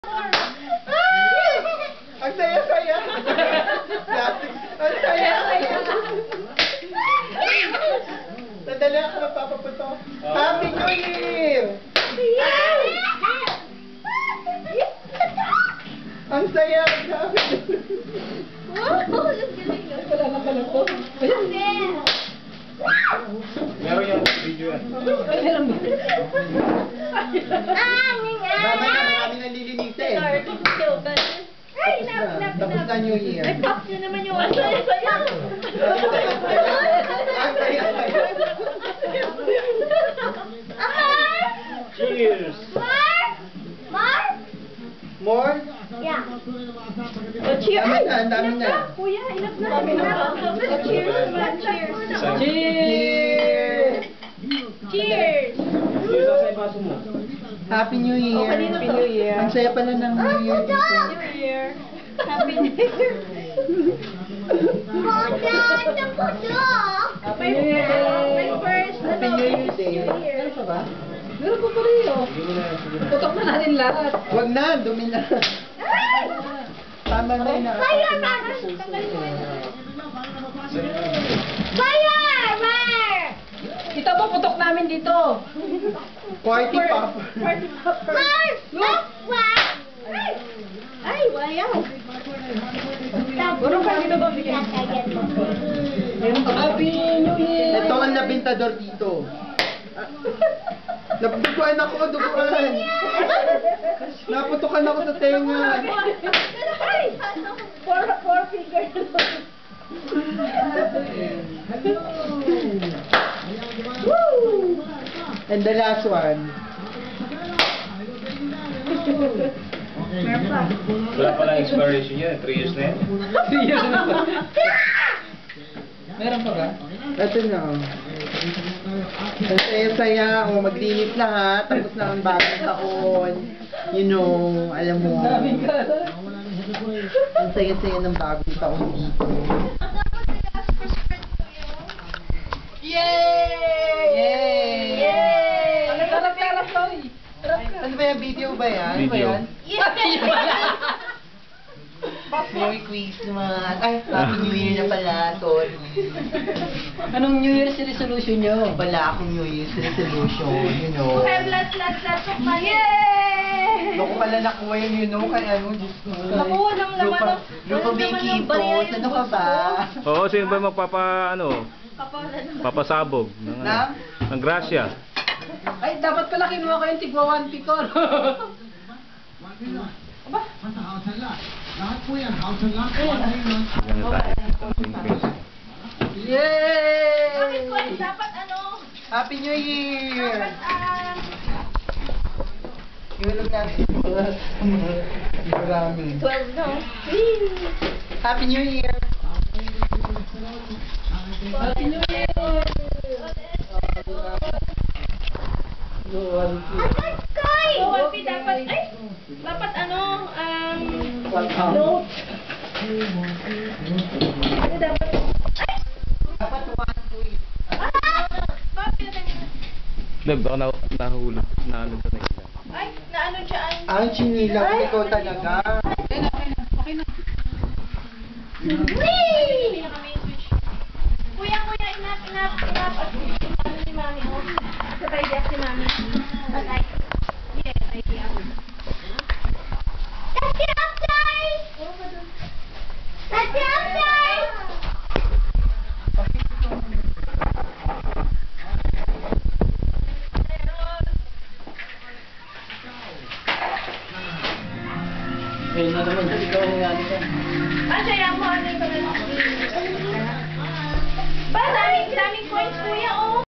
Ang saya-saya. Ang saya-saya. Sadali ako magpapaputo. Happy New Year! Ang saya! Wala na pala to. Meron yung video yan. Mama na, marami nalilinisin. Tapos na New Year. Ay, pop nyo naman yung ano. Ay, sayo. Ang saya-saya. Cheers! More? Yeah. Cheers! Dami na, dami na. Kuya, enough na. Cheers. Cheers. Cheers! Cheers. Cheers sa ibaso mo. Happy New Year! Happy New Year. Ang saya pala ng New Year dito. New Year. Happy New Year. Happy New Year! My first, Happy New Year Day. Meron pa ba? Meron pa pa rin, oh. Sige mo na yan, sige na. Tutok na natin lahat. Wag na, dumi na. Tama na yun. Kita mo, putok namin dito. Party popper. Party popper. Ay, wayaw. Meron pa dito ba bigyan? Happy New Year. Ito ang nabintador dito. Naputukan ako, duguan. Naputukan ako sa tenga. Ay! Four fingers. Woo! And the last one. Meron pa. Wala pala expiration yan. 3 years na yan. 3 years na ba? Meron pa ba? Ito na. Ang saya-saya. O, maglinis na ha. Tapos na ang bagong taon. You know, alam mo. Ang saya-saya ng bagong taon dito. Yay! Yay! Sarap, sorry. Ano ba yan? Video ba yan? Ano ba Video. yan? Merry Christmas! Ay, Happy New Year na pala, sorry. Anong New Year's resolution nyo? Wala akong New Year's resolution, you know. Okay, last of my yay! Loko pala nakuha yun, you know, kaya ano, Diyos ko. Nakuha ng laman ng... Lupa Bikipos, ano ka ba? Oo, sino ba papasabog Na? ng grasya? Ay, dapat pala kinuha ko yung tigwa 1 picor. Aba? Ganyan tayo. Yay! Dapat ano? Happy New Year! Iulog natin mga marami. 12 no? Happy New Year! Happy New Year! Dapat ano, note. Ano dapat? Dapat one tweet. Dab, baka nahulog. Naano ka na isa. Ay, naano dyan? Ang chinila ko ikaw talaga. Okay na. Whee! Kuya, inap. Ano si Mami? Sa tayo si Mami. Patay. Yeah, idea. That's it, upside! That's it, upside! Ayun na naman, ikaw ang nga nito. Ang saya mo, ano yung pala? Ba, daming points, kuya, oh!